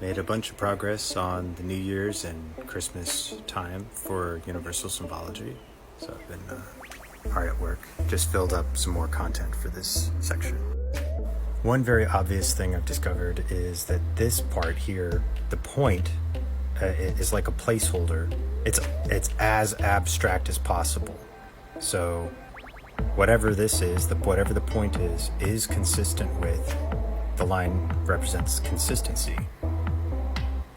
Made a bunch of progress on the New Year's and Christmas time for universal symbology. So I've been hard at work. Just filled up some more content for this section. One very obvious thing I've discovered is that this part here, the point, is like a placeholder. It's as abstract as possible. So whatever this is, whatever the point is consistent with the line represents consistency.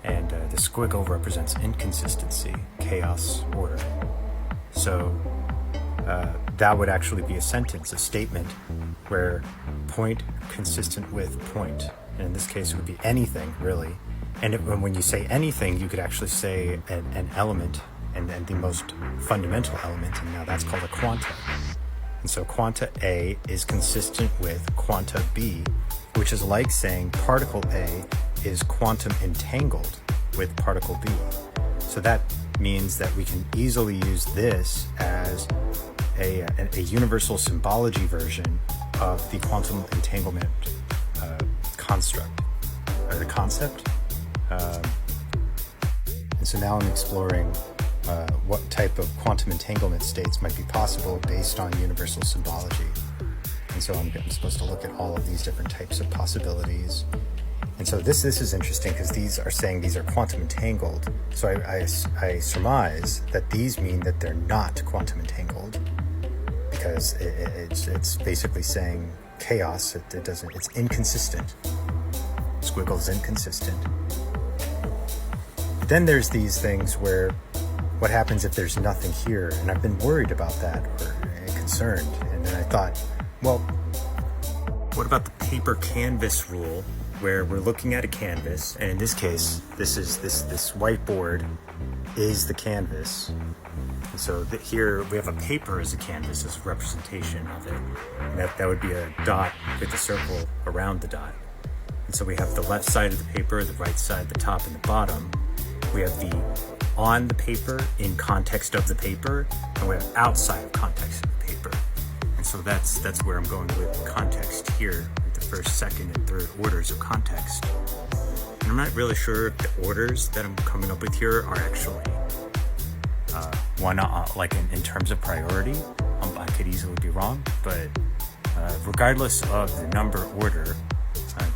And the squiggle represents inconsistency, chaos, order. So that would actually be a sentence, a statement, where point consistent with point. And in this case, it would be anything, really. And when you say anything, you could actually say an element, and the most fundamental element, and now that's called a quanta. And so quanta A is consistent with quanta B, which is like saying particle A is quantum entangled with particle B. So that means that we can easily use this as a universal symbology version of the quantum entanglement construct, or the concept. And so now I'm exploring what type of quantum entanglement states might be possible based on universal symbology. And so I'm supposed to look at all of these different types of possibilities. And so this is interesting because these are saying these are quantum entangled. So I surmise that these mean that they're not quantum entangled, because it's basically saying chaos. It's inconsistent. Squiggle is inconsistent. But then there's these things where what happens if there's nothing here? And I've been worried about that, or concerned. And then I thought, well, what about the paper canvas rule, where we're looking at a canvas, and in this case, this whiteboard is the canvas. And so here we have a paper as a canvas, as a representation of it. And that would be a dot with a circle around the dot. And so we have the left side of the paper, the right side, the top, and the bottom. We have the on the paper, in context of the paper, and we have outside of context of the paper. And so that's where I'm going with context here, with the first, second, and third orders of context. And I'm not really sure if the orders that I'm coming up with here are actually like in terms of priority. I could easily be wrong, but regardless of the number order,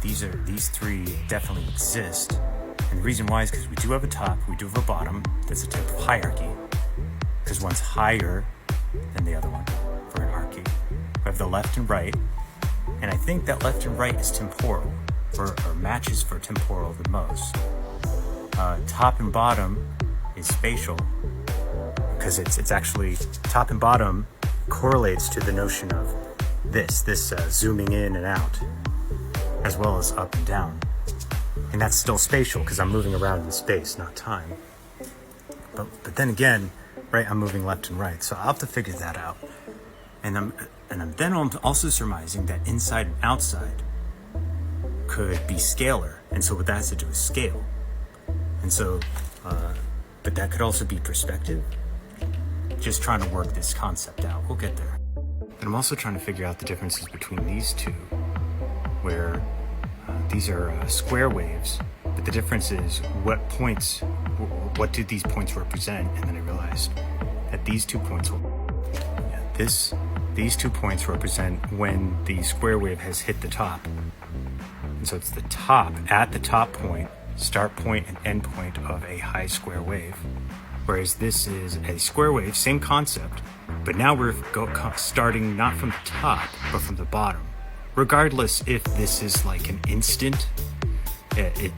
these three definitely exist. And the reason why is because we do have a top, we do have a bottom. That's a type of hierarchy, because one's higher than the other one for an hierarchy. We have the left and right, and I think that left and right is temporal, or matches for temporal the most. Top and bottom is spatial, because it's actually, top and bottom correlates to the notion of this zooming in and out, as well as up and down. And that's still spatial, because I'm moving around in space, not time. But then again, right, I'm moving left and right, so I'll have to figure that out. And I'm also surmising that inside and outside could be scalar, and so what that has to do is scale. And so, but that could also be perspective. Just trying to work this concept out. We'll get there. But I'm also trying to figure out the differences between these two, where these are square waves, but the difference is what do these points represent? And then I realized that these 2 points these 2 points represent when the square wave has hit the top. And so it's the top, at the top point, start point and end point of a high square wave. Whereas this is a square wave, same concept, but now we're starting not from the top, but from the bottom. Regardless if this is like an instant, it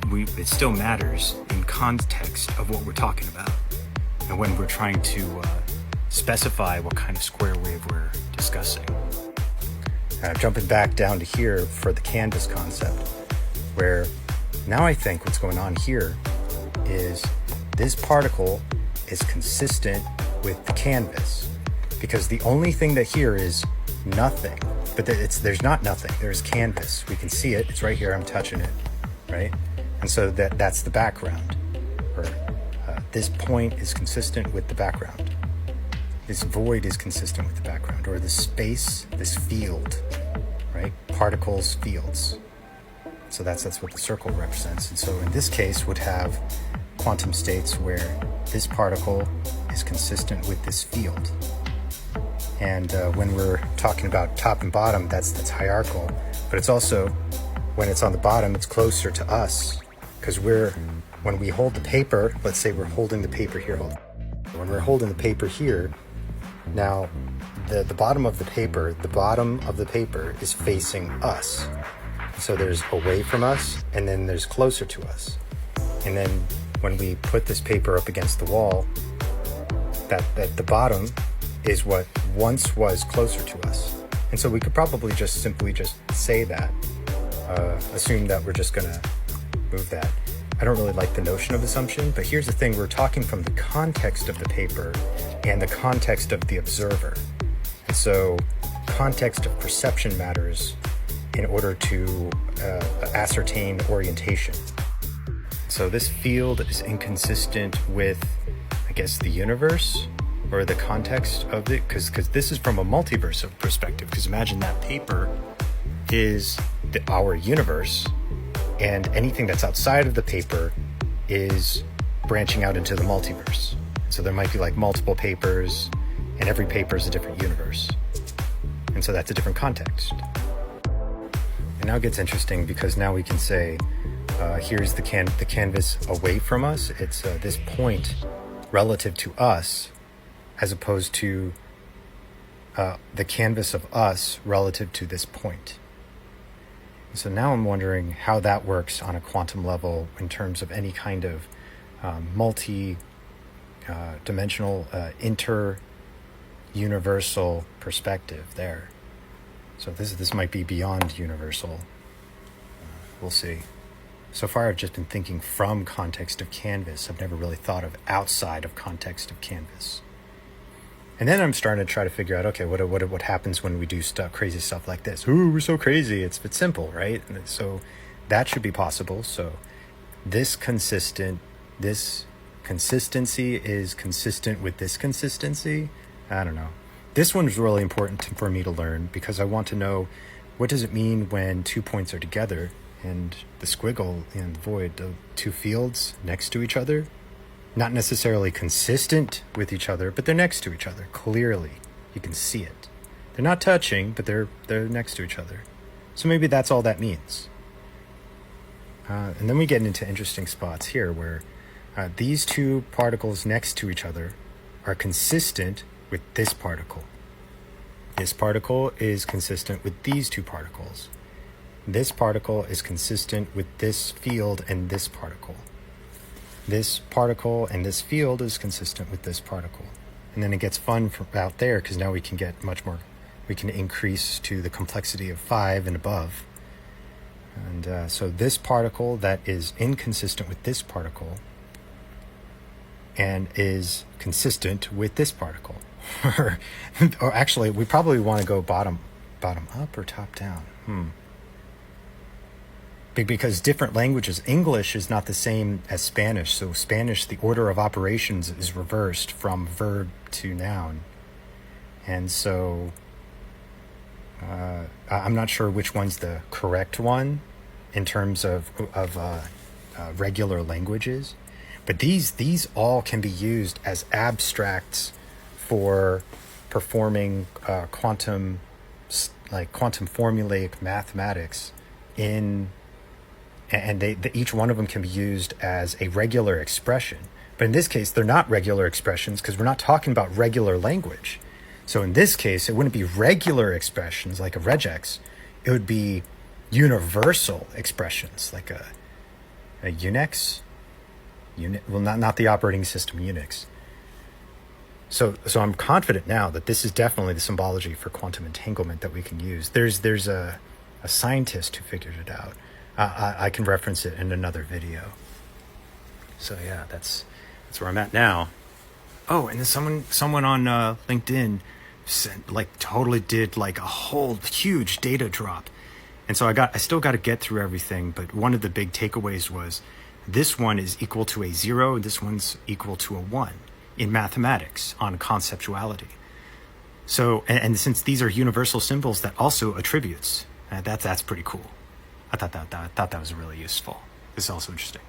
still matters in context of what we're talking about, and when we're trying to specify what kind of square wave we're discussing. Jumping back down to here for the canvas concept, where now I think what's going on here is this particle is consistent with the canvas, because the only thing that here is nothing. But there's not nothing, there's canvas. We can see it, it's right here, I'm touching it, right? And so that's the background, or this point is consistent with the background. This void is consistent with the background, or this space, this field, right? Particles, fields. So that's what the circle represents. And so in this case would have quantum states where this particle is consistent with this field. And when we're talking about top and bottom, that's hierarchical. But it's also, when it's on the bottom, it's closer to us. Because when we hold the paper, let's say we're holding the paper here. When we're holding the paper here, now the bottom of the paper is facing us. So there's away from us, and then there's closer to us. And then when we put this paper up against the wall, that the bottom is what once was closer to us. And so we could probably simply say that, assume that we're just gonna move that. I don't really like the notion of assumption, but here's the thing, we're talking from the context of the paper and the context of the observer. And so context of perception matters in order to ascertain orientation. So this field is inconsistent with, I guess, the universe or the context of it, because this is from a multiverse perspective. Because imagine that paper is our universe, and anything that's outside of the paper is branching out into the multiverse. So there might be like multiple papers, and every paper is a different universe. And so that's a different context. And now it gets interesting, because now we can say, here's the canvas away from us. It's this point relative to us, as opposed to the canvas of us relative to this point. So now I'm wondering how that works on a quantum level in terms of any kind of multi-dimensional, inter-universal perspective there. So this might be beyond universal. We'll see. So far I've just been thinking from context of canvas. I've never really thought of outside of context of canvas. And then I'm starting to try to figure out, okay, what happens when we do crazy stuff like this? Ooh, we're so crazy. It's simple, right? And so that should be possible. So this consistency is consistent with this consistency. I don't know. This one's really important for me to learn, because I want to know, what does it mean when 2 points are together and the squiggle and the void, the two fields next to each other? Not necessarily consistent with each other, but they're next to each other. Clearly, you can see it. They're not touching, but they're next to each other. So maybe that's all that means. And then we get into interesting spots here where these two particles next to each other are consistent with this particle. This particle is consistent with these two particles. This particle is consistent with this field and this particle. This particle and this field is consistent with this particle. And then it gets fun out there, because now we can get much more, we can increase to the complexity of 5 and above. And so this particle that is inconsistent with this particle and is consistent with this particle. Or actually, we probably want to go bottom up or top down. Because different languages, English is not the same as Spanish. So Spanish, the order of operations is reversed from verb to noun. And so I'm not sure which one's the correct one in terms of regular languages. But these all can be used as abstracts for performing quantum formulaic mathematics and each one of them can be used as a regular expression. But in this case, they're not regular expressions, because we're not talking about regular language. So in this case, it wouldn't be regular expressions like a regex. It would be universal expressions like a Unix. Well, not the operating system Unix. So I'm confident now that this is definitely the symbology for quantum entanglement that we can use. There's a scientist who figured it out. I can reference it in another video. So yeah, that's where I'm at now. Oh, and then someone on LinkedIn totally did a whole huge data drop. And so I still got to get through everything, but one of the big takeaways was this one is equal to a 0 and this one's equal to a 1 in mathematics on conceptuality. So, and since these are universal symbols that also attributes, that's pretty cool. I thought that was really useful. It's also interesting.